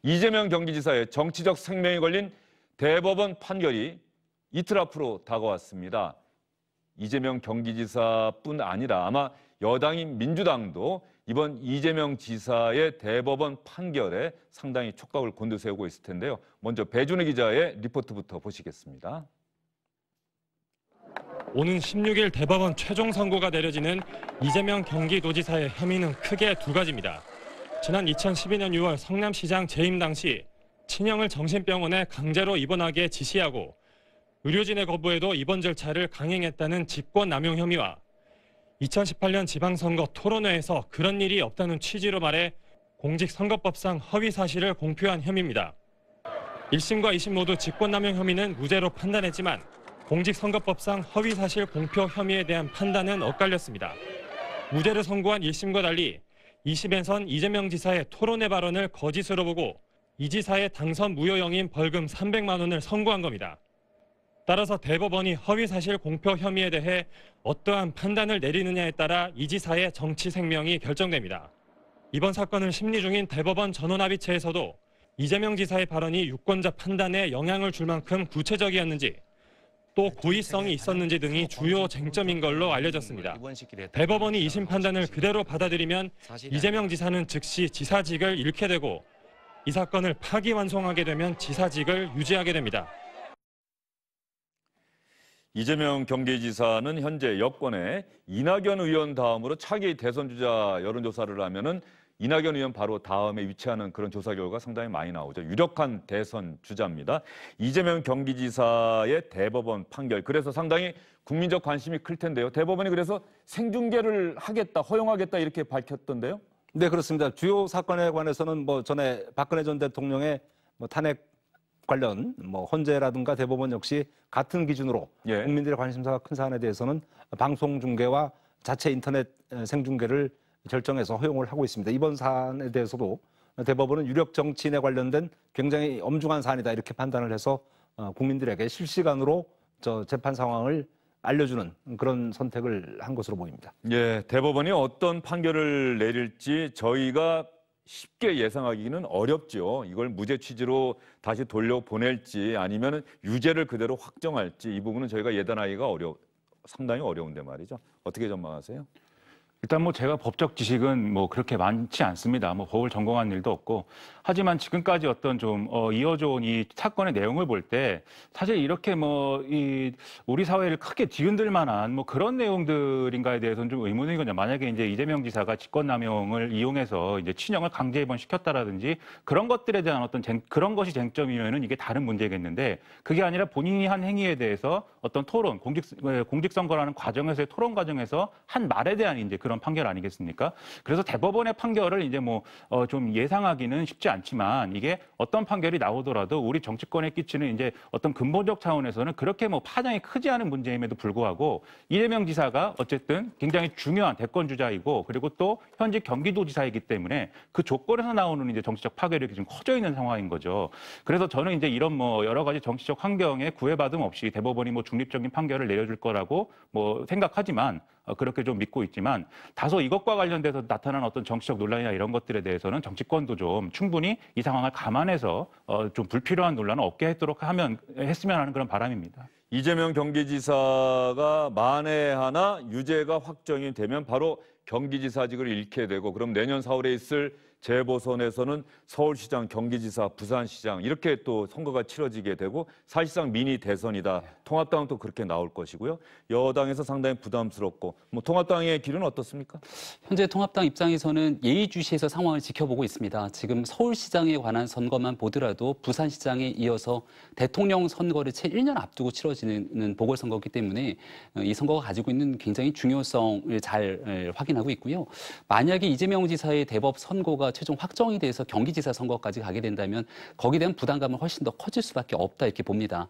이재명 경기지사의 정치적 생명이 걸린 대법원 판결이 이틀 앞으로 다가왔습니다. 이재명 경기지사뿐 아니라 아마 여당인 민주당도 이번 이재명 지사의 대법원 판결에 상당히 촉각을 곤두세우고 있을 텐데요. 먼저 배준혜 기자의 리포트부터 보시겠습니다. 오는 16일 대법원 최종 선고가 내려지는 이재명 경기도지사의 혐의는 크게 두 가지입니다. 지난 2012년 6월 성남시장 재임 당시 친형을 정신병원에 강제로 입원하게 지시하고 의료진의 거부에도 입원 절차를 강행했다는 직권남용 혐의와 2018년 지방선거 토론회에서 그런 일이 없다는 취지로 말해 공직선거법상 허위 사실을 공표한 혐의입니다. 1심과 2심 모두 직권남용 혐의는 무죄로 판단했지만 공직선거법상 허위 사실 공표 혐의에 대한 판단은 엇갈렸습니다. 무죄를 선고한 1심과 달리 2심에선 이재명 지사의 토론회 발언을 거짓으로 보고 이 지사의 당선 무효형인 벌금 300만 원을 선고한 겁니다. 따라서 대법원이 허위 사실 공표 혐의에 대해 어떠한 판단을 내리느냐에 따라 이 지사의 정치 생명이 결정됩니다. 이번 사건을 심리 중인 대법원 전원합의체에서도 이재명 지사의 발언이 유권자 판단에 영향을 줄 만큼 구체적이었는지 또 고의성이 있었는지 등이 주요 쟁점인 걸로 알려졌습니다. 대법원이 2심 판단을 그대로 받아들이면 이재명 지사는 즉시 지사직을 잃게 되고 이 사건을 파기환송하게 되면 지사직을 유지하게 됩니다. 이재명 경기지사는 현재 여권의 이낙연 의원 다음으로 차기 대선 주자 여론조사를 하면은 이낙연 의원 바로 다음에 위치하는 그런 조사 결과가 상당히 많이 나오죠. 유력한 대선 주자입니다. 이재명 경기지사의 대법원 판결. 그래서 상당히 국민적 관심이 클 텐데요. 대법원이 그래서 생중계를 하겠다, 허용하겠다 이렇게 밝혔던데요. 네, 그렇습니다. 주요 사건에 관해서는 전에 박근혜 전 대통령의 탄핵 관련 헌재라든가 대법원 역시 같은 기준으로 국민들의 관심사가 큰 사안에 대해서는 방송 중계와 자체 인터넷 생중계를 결정해서 허용을 하고 있습니다. 이번 사안에 대해서도 대법원은 유력 정치인에 관련된 굉장히 엄중한 사안이다 이렇게 판단을 해서 국민들에게 실시간으로 재판 상황을 알려주는 그런 선택을 한 것으로 보입니다. 예, 대법원이 어떤 판결을 내릴지 저희가 쉽게 예상하기는 어렵죠. 이걸 무죄 취지로 다시 돌려보낼지 아니면 유죄를 그대로 확정할지 이 부분은 저희가 예단하기가 상당히 어려운데 말이죠. 어떻게 전망하세요? 일단 제가 법적 지식은 그렇게 많지 않습니다. 법을 전공한 일도 없고. 하지만 지금까지 어떤 좀 이어져 온 이 사건의 내용을 볼 때 사실 이렇게 이 우리 사회를 크게 뒤흔들 만한 그런 내용들인가에 대해서는 좀 의문이거든요. 만약에 이제 이재명 지사가 직권남용을 이용해서 이제 친형을 강제 입원시켰다라든지 그런 것들에 대한 어떤 그런 것이 쟁점이면은 이게 다른 문제겠는데 그게 아니라 본인이 한 행위에 대해서 어떤 토론, 공직선거라는 과정에서의 토론 과정에서 한 말에 대한 이제 그런 판결 아니겠습니까? 그래서 대법원의 판결을 이제 좀 예상하기는 쉽지 않지만 이게 어떤 판결이 나오더라도 우리 정치권에 끼치는 이제 어떤 근본적 차원에서는 그렇게 파장이 크지 않은 문제임에도 불구하고 이재명 지사가 어쨌든 굉장히 중요한 대권 주자이고 그리고 또 현직 경기도지사이기 때문에 그 조건에서 나오는 이제 정치적 파괴력이 좀 커져 있는 상황인 거죠. 그래서 저는 이제 이런 여러 가지 정치적 환경에 구애받음 없이 대법원이 중립적인 판결을 내려줄 거라고 생각하지만 그렇게 좀 믿고 있지만 다소 이것과 관련돼서 나타난 어떤 정치적 논란이나 이런 것들에 대해서는 정치권도 좀 충분히 이 상황을 감안해서 좀 불필요한 논란을 없게 했으면 하는 그런 바람입니다. 이재명 경기지사가 만에 하나 유죄가 확정이 되면 바로 경기지사직을 잃게 되고 그럼 내년 4월에 있을 재보선에서는 서울시장, 경기지사, 부산시장 이렇게 또 선거가 치러지게 되고 사실상 미니 대선이다. 통합당은 또 그렇게 나올 것이고요. 여당에서 상당히 부담스럽고 통합당의 길은 어떻습니까? 현재 통합당 입장에서는 예의주시해서 상황을 지켜보고 있습니다. 지금 서울시장에 관한 선거만 보더라도 부산시장에 이어서 대통령 선거를 채 1년 앞두고 치러지는 보궐선거이기 때문에 이 선거가 가지고 있는 굉장히 중요성을 잘 확인하고 있고요. 만약에 이재명 지사의 대법 선고가 최종 확정이 돼서 경기지사 선거까지 가게 된다면 거기에 대한 부담감은 훨씬 더 커질 수밖에 없다 이렇게 봅니다.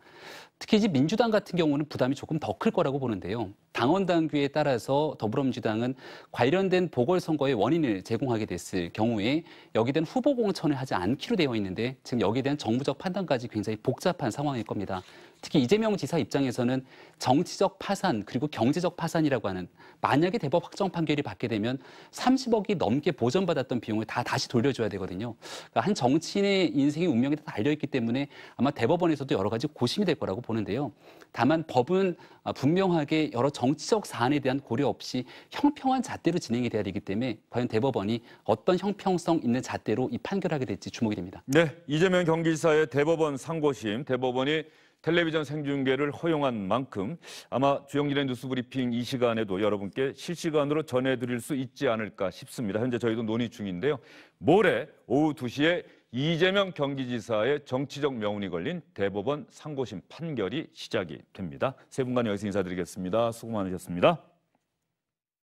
특히 이제 민주당 같은 경우는 부담이 조금 더 클 거라고 보는데요. 당원 당규에 따라서 더불어민주당은 관련된 보궐선거의 원인을 제공하게 됐을 경우에 여기에 대한 후보 공천을 하지 않기로 되어 있는데 지금 여기에 대한 정부적 판단까지 굉장히 복잡한 상황일 겁니다. 특히 이재명 지사 입장에서는 정치적 파산 그리고 경제적 파산이라고 하는 만약에 대법 확정 판결이 받게 되면 30억이 넘게 보전받았던 비용을 다 다시 돌려줘야 되거든요. 그러니까 한 정치인의 인생의 운명이 다 달려있기 때문에 아마 대법원에서도 여러 가지 고심이 될 거라고 보는데요. 다만 법은 분명하게 여러 정치적 사안에 대한 고려 없이 형평한 잣대로 진행이 돼야 되기 때문에 과연 대법원이 어떤 형평성 있는 잣대로 이 판결하게 될지 주목이 됩니다. 네, 이재명 경기지사의 대법원 상고심, 대법원이 텔레비전 생중계를 허용한 만큼 아마 주영진의 뉴스 브리핑 이 시간에도 여러분께 실시간으로 전해드릴 수 있지 않을까 싶습니다. 현재 저희도 논의 중인데요. 모레 오후 2시에 이재명 경기지사의 정치적 명운이 걸린 대법원 상고심 판결이 시작이 됩니다. 세 분간 여기서 인사드리겠습니다. 수고 많으셨습니다.